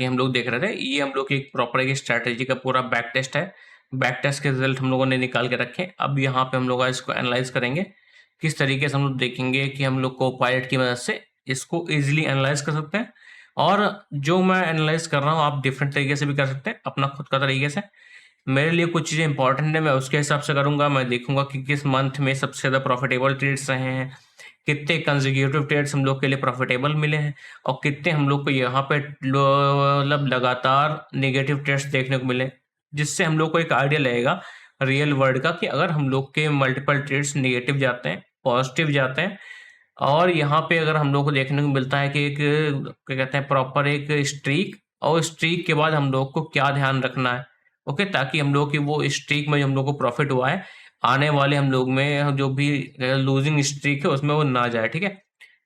ये हम लोग देख रहे थे, ये हम लोग की प्रॉपर एक स्ट्रैटेजी का पूरा बैक टेस्ट है। बैक टेस्ट के रिजल्ट हम लोगों ने निकाल के रखे। अब यहाँ पे हम लोग इसको एनालाइज करेंगे, किस तरीके से हम लोग देखेंगे कि हम लोग कोपायलट की मदद से इसको इजीली एनालाइज कर सकते हैं। और जो मैं एनालाइज कर रहा हूँ आप डिफरेंट तरीके से भी कर सकते हैं अपना खुद का तरीके से। मेरे लिए कुछ चीज़ें इंपॉर्टेंट है, मैं उसके हिसाब से करूँगा। मैं देखूंगा कि किस मंथ में सबसे ज़्यादा प्रॉफिटेबल ट्रेड्स रहे हैं, कितने कंसेक्यूटिव ट्रेड्स हम लोग के लिए प्रॉफिटेबल मिले हैं, और कितने हम लोग को यहाँ पे मतलब लगातार नेगेटिव ट्रेड्स देखने को मिले, जिससे हम लोग को एक आइडिया लगेगा रियल वर्ल्ड का कि अगर हम लोग के मल्टीपल ट्रेड्स नेगेटिव जाते हैं, पॉजिटिव जाते हैं, और यहाँ पे अगर हम लोग को देखने को मिलता है कि एक क्या कहते हैं प्रॉपर एक स्ट्रीक, और स्ट्रीक के बाद हम लोग को क्या ध्यान रखना है, ओके, ताकि हम लोग की वो स्ट्रीक में जो हम लोग को प्रॉफिट हुआ है आने वाले हम लोग में जो भी लूजिंग स्ट्रीक है उसमें वो ना जाए, ठीक है।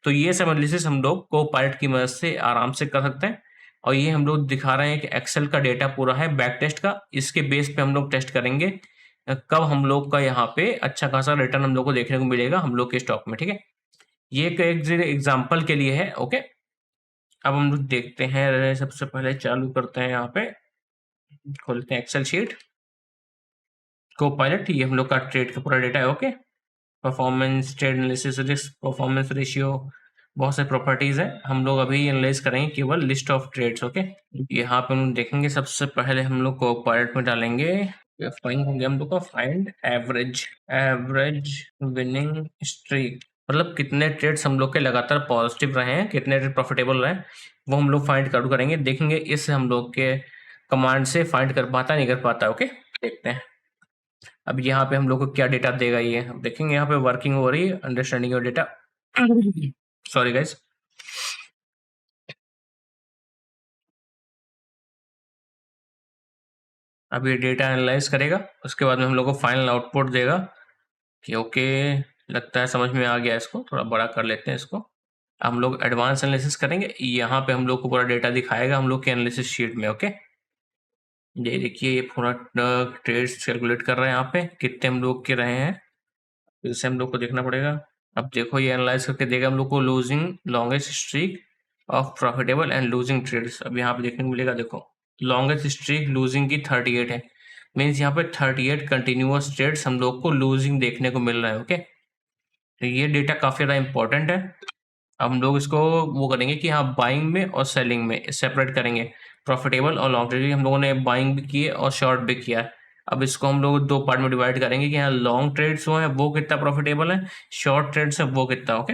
तो ये सब एनालिसिस हम लोग को पायलट की मदद से आराम से कर सकते हैं। और ये हम लोग दिखा रहे हैं कि एक्सेल का डेटा पूरा है बैक टेस्ट का, इसके बेस पे हम लोग टेस्ट करेंगे कब हम लोग का यहाँ पे अच्छा खासा रिटर्न हम लोग को देखने को मिलेगा हम लोग के स्टॉक में, ठीक है। ये एक एग्जाम्पल के लिए है, ओके। अब हम लोग देखते हैं, सबसे पहले चालू करते हैं, यहाँ पे खोलते हैं एक्सेल शीट कोपायलट। ये हम लोग का ट्रेड का पूरा डेटा है, okay. Performance, trade analysis, risk, performance ratio, बहुत से प्रॉपर्टीज है। हम लोग अभी एनालाइज करेंगे केवल लिस्ट ऑफ ट्रेड्स, ओके। यहाँ पे हम देखेंगे सबसे पहले हम लोग कोपायलट में डालेंगे, फाइंड होंगे हम लोग का फाइंड एवरेज विनिंग स्ट्रीक, मतलब कितने ट्रेड्स हम लोग के लगातार पॉजिटिव रहे हैं, कितने ट्रेड प्रॉफिटेबल रहे, वो हम लोग फाइंड करेंगे। देखेंगे इस हम लोग के कमांड से फाइंड कर पाता नहीं कर पाता, ओके। देखते हैं अब यहाँ पे हम लोग को क्या डेटा देगा ये। अब देखेंगे यहाँ पे वर्किंग हो रही है, understanding your data, sorry guys. अब ये डेटा एनालाइज करेगा, उसके बाद में हम लोग को फाइनल आउटपुट देगा कि ओके, लगता है समझ में आ गया। इसको थोड़ा बड़ा कर लेते हैं इसको। हम लोग एडवांस एनालिसिस करेंगे, यहाँ पे हम लोग को पूरा डेटा दिखाएगा हम लोग के एनालिसिस शीट में, ओके। ये देखिए ये पूरा ट्रेड्स कैलकुलेट कर रहे हैं, यहाँ पे कितने हम लोग के रहे हैं, इसे हम लोग को देखना पड़ेगा। अब देखो ये एनालाइज करके देगा हम लोग को losing longest streak of profitable and losing trades. अब यहाँ पे देखने को मिलेगा, देखो लॉन्गेस्ट स्ट्रीक लूजिंग की 38 है, मीन्स यहाँ पे 38 कंटिन्यूअस ट्रेड्स हम लोग को लूजिंग देखने को मिल रहा है, ओके। तो ये डेटा काफी ज़्यादा इंपॉर्टेंट है। अब हम लोग इसको वो करेंगे कि हाँ बाइंग में और सेलिंग में सेपरेट करेंगे, प्रॉफिटेबल और लॉन्ग ट्रेड। हम लोगों ने बाइंग भी की है और शॉर्ट भी किया है। अब इसको हम लोग दो पार्ट में डिवाइड करेंगे कि हाँ लॉन्ग ट्रेड्स जो है वो कितना प्रॉफिटेबल है, शॉर्ट ट्रेड्स है वो कितना, ओके।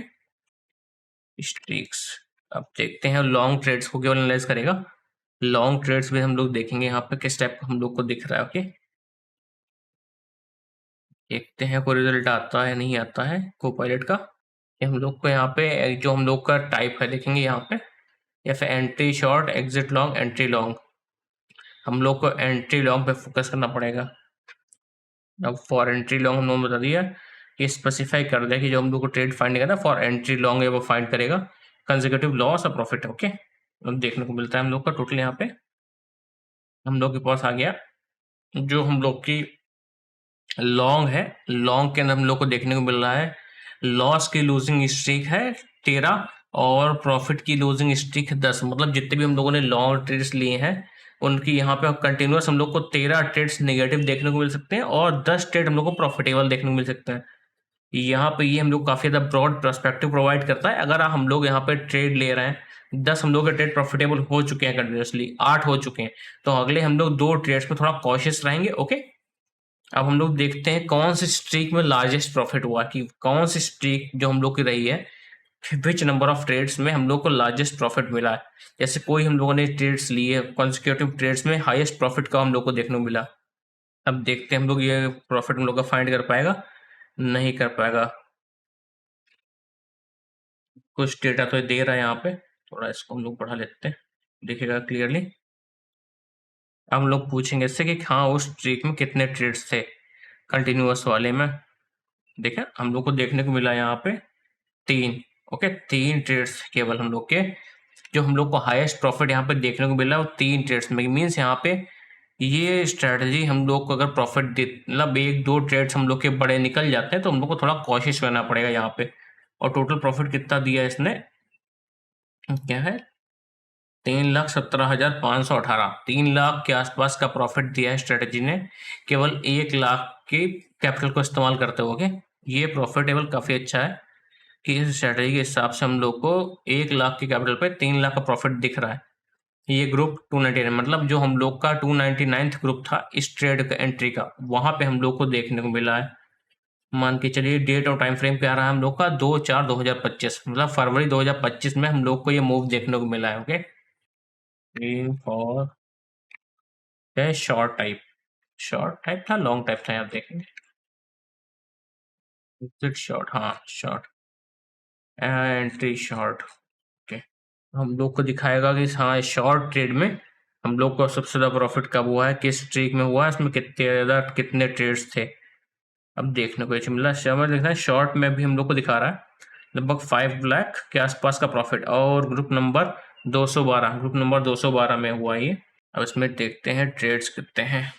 स्ट्रीक्स, अब देखते हैं लॉन्ग ट्रेड्स को केवल एनालाइज करेगा। लॉन्ग ट्रेड्स में हम लोग देखेंगे यहाँ पे किस टाइप हम लोग को दिख रहा है, ओके। देखते हैं कोई रिजल्ट आता है नहीं आता है कोपायलट का। हम लोग को यहाँ पे जो हम लोग का टाइप है देखेंगे यहाँ पे, या फिर entry short, exit long, entry long. हम लोग को एंट्री लॉन्ग पे फोकस करना पड़ेगा। अब फॉर एंट्री लॉन्ग हम लोगों ने बता दिया कि स्पेसिफाई कर दिया कि जो हम लोग को ट्रेड फाइंड करना फॉर एंट्री लॉन्ग है वो फाइंड करेगा कंसेक्यूटिव लॉस और प्रॉफिट, ओके। अब देखने को मिलता है हम लोग का टोटल यहाँ पे हम लोग के पास आ गया जो हम लोग की लॉन्ग है। लॉन्ग के अंदर हम लोग को देखने को मिल रहा है लॉस की लूजिंग स्ट्रीक है 13 और प्रॉफिट की लूजिंग स्ट्रीक है 10। मतलब जितने भी हम लोगों ने लॉन्ग ट्रेड्स लिए हैं उनकी यहाँ पे कंटिन्यूस हम लोग को 13 ट्रेड्स नेगेटिव देखने को मिल सकते हैं और 10 ट्रेड हम लोग को प्रॉफिटेबल देखने को मिल सकते हैं। यहाँ पे ये हम लोग काफ़ी ज़्यादा ब्रॉड पर्सपेक्टिव प्रोवाइड करता है। अगर हम लोग यहाँ पे ट्रेड ले रहे हैं 10 हम लोग के ट्रेड प्रॉफिटेबल हो चुके हैं, कंटिन्यूसली 8 हो चुके हैं, तो अगले हम लोग 2 ट्रेड्स में थोड़ा कॉशियस रहेंगे, ओके। अब हम लोग देखते हैं कौन सी स्ट्रीक में लार्जेस्ट प्रॉफिट हुआ, कि कौन सी स्ट्रीक जो हम लोग की रही है विच नंबर ऑफ ट्रेड्स में हम लोग को लार्जेस्ट प्रॉफिट मिला है। जैसे कोई हम लोगों ने ट्रेड्स लिए कॉन्सिक्यूटिव ट्रेड्स में हाईएस्ट प्रॉफिट का हम लोग को देखने को मिला। अब देखते हैं हम लोग ये प्रॉफिट हम लोग का फाइंड कर पाएगा नहीं कर पाएगा। कुछ डेटा तो दे रहा है यहाँ पे, थोड़ा इसको हम लोग बढ़ा लेते हैं, दिखेगा क्लियरली। अब हम लोग पूछेंगे इससे कि हाँ उस स्ट्रीक में कितने ट्रेड्स थे कंटिन्यूअस वाले में। देखें हम लोग को देखने को मिला यहाँ पे 3, ओके। 3 ट्रेड्स केवल हम लोग के, जो हम लोग को हाईएस्ट प्रॉफिट यहाँ पे देखने को मिला वो 3 ट्रेड्स में। मीन्स यहाँ पे ये स्ट्रेटजी हम लोग को अगर प्रॉफिट मतलब 1-2 ट्रेड्स हम लोग के बड़े निकल जाते हैं तो हम लोग को थोड़ा कोशिश करना पड़ेगा यहाँ पे। और टोटल प्रॉफिट कितना दिया इसने, क्या है 3,17,518, 3 लाख के आसपास का प्रॉफिट दिया है स्ट्रेटेजी ने केवल 1 लाख की कैपिटल को इस्तेमाल करते हुए। ओके, ये प्रॉफिटेबल काफ़ी अच्छा है कि इस स्ट्रेटेजी के हिसाब से हम लोग को 1 लाख की कैपिटल पे 3 लाख का प्रॉफिट दिख रहा है। ये ग्रुप 299 मतलब जो हम लोग का 299th ग्रुप था इस ट्रेड का एंट्री का, वहां पे हम लोग को देखने को मिला है। मान के चलिए डेट और टाइम फ्रेम क्या रहा है हम लोग का 2/4/2025, मतलब फरवरी 2025 में हम लोग को ये मूव देखने को मिला है। ओके, फॉर शॉर्ट टाइप था, लॉन्ग टाइप था, आप देखेंगे शॉर्ट, हाँ शॉर्ट, एंट्री शॉर्ट। ओके, हम लोग को दिखाएगा कि हाँ शॉर्ट ट्रेड में हम लोग को सबसे ज़्यादा प्रॉफिट कब हुआ है, किस स्ट्रीक में हुआ है, इसमें कितने ट्रेड्स थे। अब देखने को ये मिला समझ देखना है, शॉर्ट में भी हम लोग को दिखा रहा है लगभग 5 लाख के आसपास का प्रॉफिट, और ग्रुप नंबर 212 में हुआ ये। अब इसमें देखते हैं ट्रेड्स कितने हैं।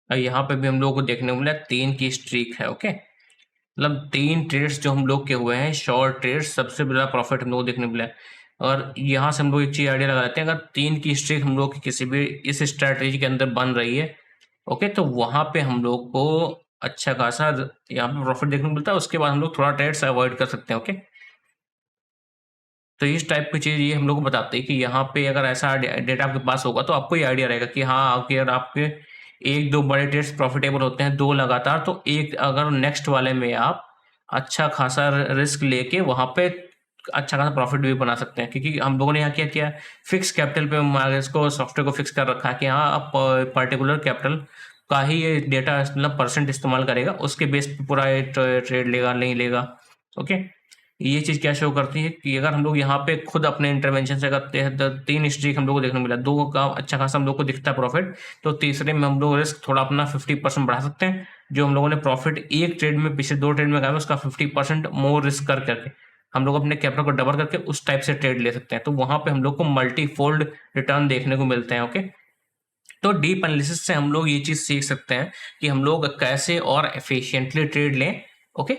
यहाँ पे भी हम लोग को देखने को मिला 3 की स्ट्रीक है। ओके, मतलब 3 ट्रेड्स जो हम लोग के हुए हैं शॉर्ट ट्रेड्स, सबसे बड़ा प्रॉफिट हम लोग को देखने को मिला है। और यहाँ से हम लोग एक चीज़ आइडिया लगा लेते हैं, अगर 3 की स्ट्रीक हम लोग की किसी भी इस स्ट्रैटेजी के अंदर बन रही है, ओके, तो वहाँ पे हम लोग को अच्छा खासा यहाँ पे प्रॉफिट देखने को मिलता है। उसके बाद हम लोग थोड़ा ट्रेड्स अवॉइड कर सकते हैं। ओके, तो इस टाइप की चीज़ ये हम लोग को बताते हैं कि यहाँ पे अगर ऐसा डेटा आपके पास होगा तो आपको ये आइडिया रहेगा कि हाँ अगर आपके 1-2 बड़े ट्रेड्स प्रॉफिटेबल होते हैं 2 लगातार, तो एक अगर नेक्स्ट वाले में आप अच्छा खासा रिस्क लेके वहाँ पे अच्छा खासा प्रॉफिट भी बना सकते हैं। क्योंकि हम लोगों ने यहाँ क्या किया, फिक्स कैपिटल पे इसको सॉफ्टवेयर को फिक्स कर रखा है कि हाँ आप पर्टिकुलर कैपिटल का ही ये डेटा मतलब परसेंट इस्तेमाल करेगा, उसके बेस पे पूरा ट्रेड लेगा नहीं लेगा। ओके, ये चीज़ क्या शो करती है कि अगर हम लोग यहाँ पे खुद अपने इंटरवेंशन से करते हैं तो 3 स्ट्रीक हम लोग को देखने को मिला, 2 का अच्छा खासा हम लोग को दिखता है प्रॉफिट, तो तीसरे में हम लोग रिस्क थोड़ा अपना 50% बढ़ा सकते हैं। जो हम लोगों ने प्रॉफिट एक ट्रेड में पिछले 2 ट्रेड में कहा उसका 50% मोर रिस्क कर करके हम लोग अपने कैपिटल को डबल करके उस टाइप से ट्रेड ले सकते हैं। तो वहां पे हम लोग को मल्टीफोल्ड रिटर्न देखने को मिलते हैं। ओके, तो डीप एनालिसिस से हम लोग ये चीज सीख सकते हैं कि हम लोग कैसे और एफिशिएंटली ट्रेड लें। ओके,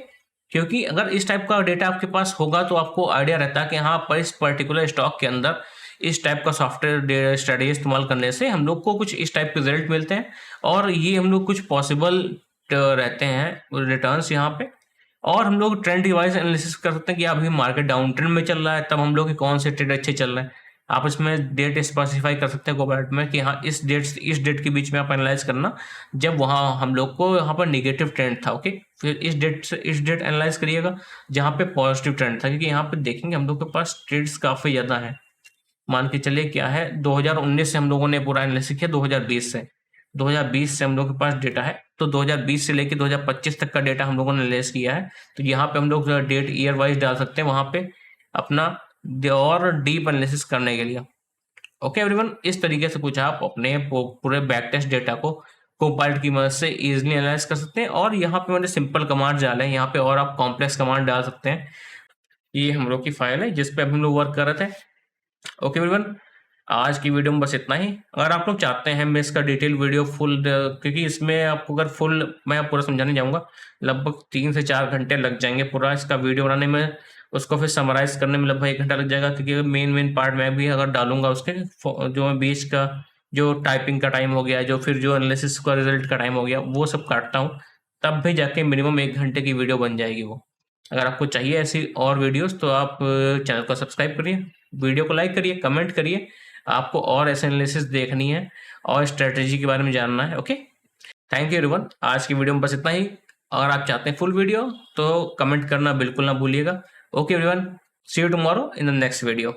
क्योंकि अगर इस टाइप का डेटा आपके पास होगा तो आपको आइडिया रहता है कि हाँ पर इस पर्टिकुलर स्टॉक के अंदर इस टाइप का सॉफ्टवेयर स्ट्रेटेजी इस्तेमाल करने से हम लोग को कुछ इस टाइप के रिजल्ट मिलते हैं, और ये हम लोग कुछ पॉसिबल रहते हैं रिटर्न्स यहाँ पे। और हम लोग ट्रेंड वाइज एनालिसिस कर सकते हैं कि अभी मार्केट डाउन ट्रेंड में चल रहा है, तब हम लोग कौन से ट्रेड अच्छे चल रहे हैं। आप इसमें डेट स्पेसिफाई कर सकते हैं कोबाल्ट में कि हाँ इस डेट के बीच में आप एनालाइज करना जब वहाँ हम लोग को यहाँ पर नेगेटिव ट्रेंड था। ओके, फिर इस डेट से इस डेट एनालाइज करिएगा जहाँ पे पॉजिटिव ट्रेंड था, क्योंकि यहाँ पे देखेंगे हम लोग के पास ट्रेड्स काफ़ी ज़्यादा है। मान के चलिए क्या है 2019 से हम लोगों ने पूरा एनालिसिस किया, 2020 से हम लोग के पास डेटा है, तो 2020 से लेकर 2025 तक का डेटा हम लोगों ने एनालाइज किया है। तो यहाँ पे हम लोग डेट ईयर वाइज डाल सकते हैं वहाँ पे अपना और डीप एनालिसिस करने के लिए। ओके एवरीवन, इस तरीके से कुछ आप अपने पूरे बैक टेस्ट डेटा को कोपाइलट की मदद से इजीली एनालाइज कर सकते हैं। और यहाँ पे मैंने सिंपल कमांड डाले हैं, यहाँ पे और आप कॉम्प्लेक्स कमांड डाल सकते हैं। ये हम लोग की फाइल है जिस पे हम लोग वर्क कर रहे थे। ओके एवरीवन, आज की वीडियो में बस इतना ही। अगर आप लोग चाहते हैं मैं इसका डिटेल वीडियो फुल, क्योंकि इसमें आपको अगर फुल मैं पूरा समझाने जाऊंगा लगभग 3 से 4 घंटे लग जाएंगे पूरा इसका वीडियो बनाने में, उसको फिर समराइज करने में लगभग 1 घंटा लग जाएगा, क्योंकि मेन पार्ट मैं भी अगर डालूंगा उसके जो मैं बीच का जो टाइपिंग का टाइम हो गया, जो फिर जो एनालिसिस का रिजल्ट का टाइम हो गया, वो सब काटता हूँ, तब भी जाके मिनिमम 1 घंटे की वीडियो बन जाएगी वो। अगर आपको चाहिए ऐसी और वीडियोस तो आप चैनल को सब्सक्राइब करिए, वीडियो को लाइक करिए, कमेंट करिए। आपको और ऐसे एनालिसिस देखनी है और स्ट्रेटेजी के बारे में जानना है। ओके, थैंक यू एवरीवन, आज की वीडियो में बस इतना ही। अगर आप चाहते हैं फुल वीडियो तो कमेंट करना बिल्कुल ना भूलिएगा। Okay everyone, see you tomorrow in the next video.